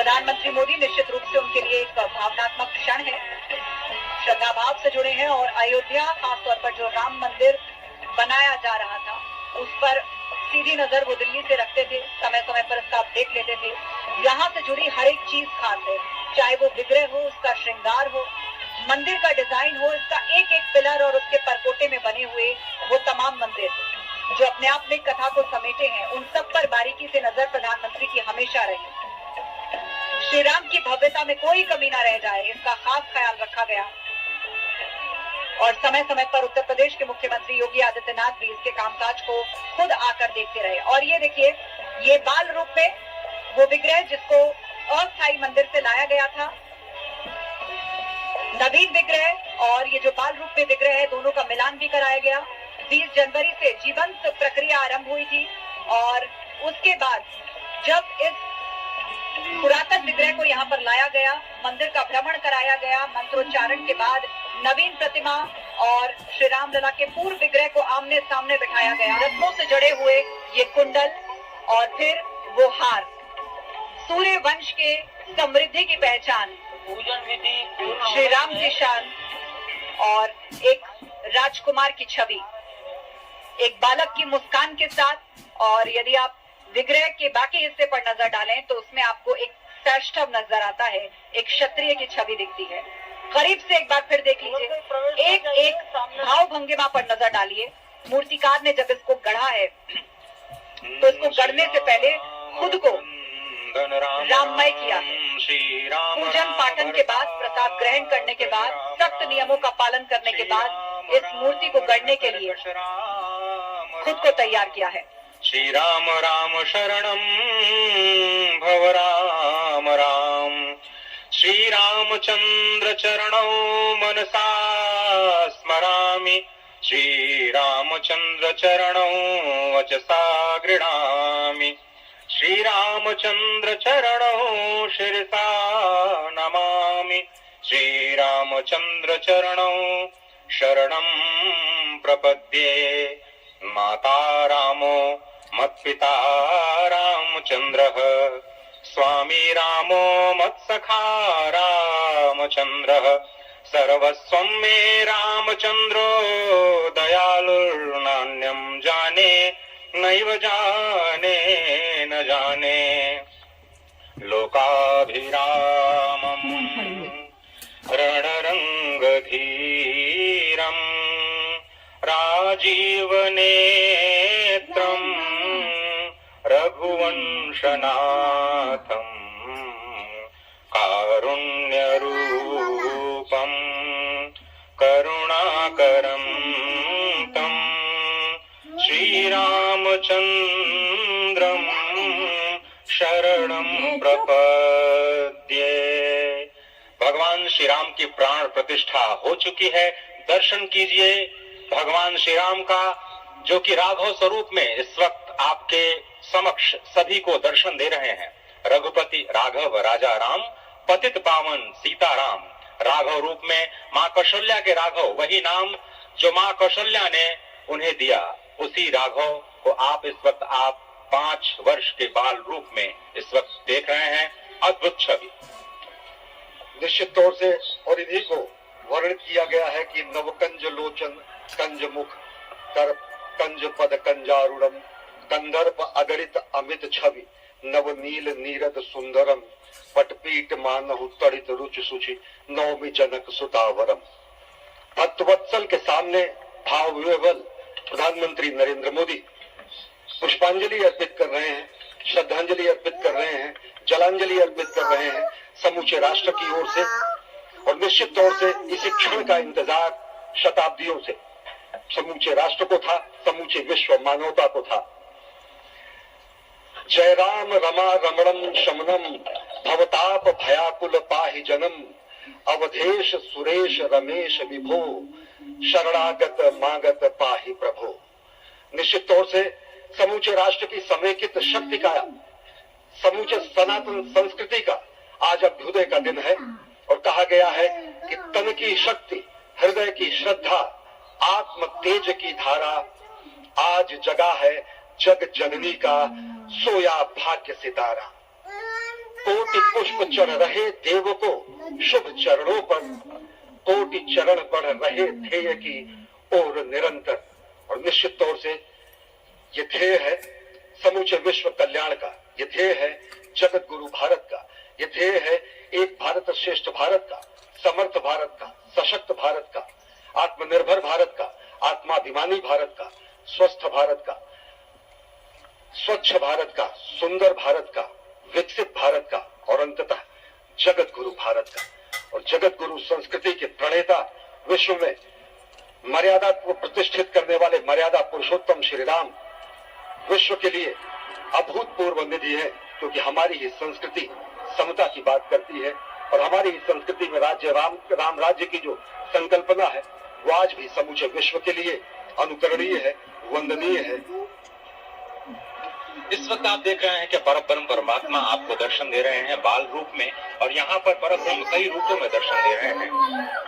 प्रधानमंत्री मोदी निश्चित रूप से उनके लिए एक भावनात्मक क्षण है, श्रद्धा भाव से जुड़े हैं। और अयोध्या, खासतौर पर जो राम मंदिर बनाया जा रहा था, उस पर सीधी नजर वो दिल्ली से रखते थे, समय समय पर इसका अपडेट लेते थे। यहाँ से जुड़ी हर एक चीज खास है, चाहे वो विग्रह हो, उसका श्रृंगार हो, मंदिर का डिजाइन हो, इसका एक एक पिलर और उसके परकोटे में बने हुए वो तमाम मंदिर जो अपने आप में कथा को समेटे हैं, उन सब पर बारीकी से नजर प्रधानमंत्री की हमेशा रही। श्री राम की भव्यता में कोई कमी न रह जाए, इसका खास ख्याल रखा गया। और समय समय पर उत्तर प्रदेश के मुख्यमंत्री योगी आदित्यनाथ भी इसके कामकाज को खुद आकर देखते रहे। और ये देखिए, ये बाल रूप में वो विग्रह जिसको अस्थायी मंदिर से लाया गया था, नवीन विग्रह और ये जो बाल रूप में विग्रह है, दोनों का मिलान भी कराया गया। 20 जनवरी से जीवंत प्रक्रिया आरंभ हुई थी और उसके बाद जब इस पुरातन विग्रह को यहाँ पर लाया गया, मंदिर का भ्रमण कराया गया, मंत्रोच्चारण के बाद नवीन प्रतिमा और श्री राम लला के पूर्व विग्रह को आमने सामने बिठाया गया। रत्नों से जड़े हुए ये कुंडल और फिर वो हार, सूर्य वंश के समृद्धि की पहचान, श्री राम की शान और एक राजकुमार की छवि, एक बालक की मुस्कान के साथ। और यदि आप विग्रह के बाकी हिस्से पर नजर डालें तो उसमें आपको एक सैष्ठव नजर आता है, एक क्षत्रिय की छवि दिखती है। करीब से एक बार फिर देख लीजिए, एक एक भाव भंगिमा पर नजर डालिए। मूर्तिकार ने जब इसको गढ़ा है तो इसको गढ़ने से पहले खुद को राममय किया है। पूजन पाठन के बाद, प्रसाद ग्रहण करने के बाद, सख्त नियमों का पालन करने के बाद इस मूर्ति को गढ़ने के लिए खुद को तैयार किया है। श्री राम राम शरणम भव राम राम, श्री रामचंद्र चरणौ मनसा स्मरामि, श्री रामचंद्र चरणौ वचसा गृह्णामि, श्री रामचंद्र चरणौ शिरसा नमामि, श्री रामचंद्र चरणौ शरणं प्रपद्ये। माता रामो मत्पिता रामचंद्रः, स्वामी रामो मत्सखा रामचंद्रः, सर्वस्वं मे रामचंद्रो दयालुर्नान्यं जाने नैव जाने न जाने। लोकाभिरामम् रणरंगधीरम् राजीवनेत्रम् रघुवंशनाथम् कारुण्यरूपम् करुणाकरम् तम् श्रीरामचंद्रम् शरणं प्रपद्ये। भगवान श्री राम की प्राण प्रतिष्ठा हो चुकी है, दर्शन कीजिए भगवान श्री राम का, जो कि राघव स्वरूप में इस वक्त आपके समक्ष सभी को दर्शन दे रहे हैं। रघुपति राघव राजा राम, पतित पावन सीता राम। राघव रूप में माँ कौशल्या के राघव, वही नाम जो माँ कौशल्या ने उन्हें दिया, उसी राघव को आप इस वक्त 5 वर्ष के बाल रूप में इस वक्त देख रहे हैं। अद्भुत छवि निश्चित तौर से, और इन्हीं को वर्णित किया गया है कि नवकंज लोचन कंज मुख कर कंज पद कंजारूढ़म, कंदर्प अगणित अमित छवि नवनील नीरद सुंदरम, पटपीट मानहु तड़ित रुचि सुचि नवमी जनक सुतावरम। भक्तवत्सल के सामने भाव विह्वल प्रधानमंत्री नरेंद्र मोदी पुष्पांजलि अर्पित कर रहे हैं, श्रद्धांजलि अर्पित कर रहे हैं, जलांजलि अर्पित कर रहे हैं समूचे राष्ट्र की ओर से। और निश्चित तौर से इसी क्षण का इंतजार शताब्दियों से समूचे राष्ट्र को था, समूचे विश्व मानवता को था। जय राम रमा रमणम शमनम भवताप भयाकुल पाहि जनम, अवधेश सुरेश रमेश विभो शरणागत मागत पाहि प्रभो। निश्चित तौर से समूचे राष्ट्र की समेकित शक्ति का, समूचे सनातन संस्कृति का आज अभ्युदय का दिन है। और कहा गया है कि तन की शक्ति, हृदय की श्रद्धा, आत्म तेज की धारा आज जगा है जग जननी का सोया भाग्य सितारा। कोटि पुष्प चढ़ रहे देव को शुभ चरणों पर, कोटि चरण बढ़ रहे ध्येय की ओर निरंतर। और निश्चित तौर से ये ध्येय है समूचे विश्व कल्याण का, ये ध्येय है जगत गुरु भारत का, ये ध्येय है एक भारत श्रेष्ठ भारत का, समर्थ भारत का, सशक्त भारत का, आत्मनिर्भर भारत का, आत्माभिमानी भारत का, स्वस्थ भारत का, स्वच्छ भारत का, सुंदर भारत का, विकसित भारत का और अंततः जगत गुरु भारत का। और जगत गुरु संस्कृति के प्रणेता, विश्व में मर्यादा को प्रतिष्ठित करने वाले मर्यादा पुरुषोत्तम श्री राम विश्व के लिए अभूतपूर्व निधि है, क्योंकि हमारी ही संस्कृति समता की बात करती है और हमारी ही संस्कृति में राज्य राम राज्य की जो संकल्पना है वो आज भी समूचे विश्व के लिए अनुकरणीय है, वंदनीय है। इस वक्त आप देख रहे हैं कि परब्रह्म परमात्मा आपको दर्शन दे रहे हैं बाल रूप में, और यहाँ पर परब्रह्म कई रूपों में दर्शन दे रहे हैं।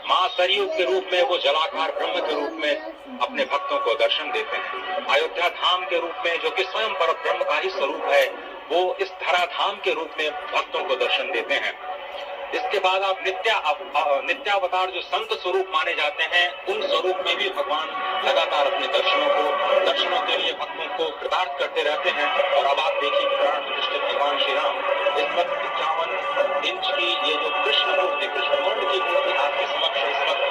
माँ सरयू के रूप में वो जलाकार ब्रह्म के रूप में अपने भक्तों को दर्शन देते हैं। अयोध्या धाम के रूप में, जो कि स्वयं परब्रह्म का ही स्वरूप है, वो इस धरा धाम के रूप में भक्तों को दर्शन देते हैं। इसके बाद आप नित्यावतार जो संत स्वरूप माने जाते हैं, उन स्वरूप में भी भगवान लगातार अपने दर्शनों के लिए भक्तों को कृतार्थ करते रहते हैं। और अब आप देखिए प्राण प्रतिष्ठित भगवान श्री राम इस वक्त 51 इंच की ये जो कृष्ण मूर्ति, कृष्ण वर्ण की मूर्ति आपके समक्ष इस वक्त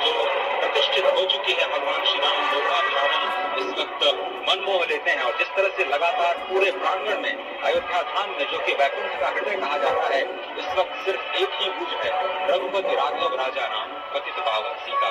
जो प्रतिष्ठित हो चुकी है, भगवान श्री राम लोकाभिराम इस वक्त मनमोह लेते हैं। और जिस तरह से लगातार पूरे प्रांगण में अयोध्या धाम में, जो कि वैकुंठ का हृदय कहा जाता है, इस वक्त सिर्फ एक ही बुझ है, रघुपति राघव राजा राम पतित पावन सीता।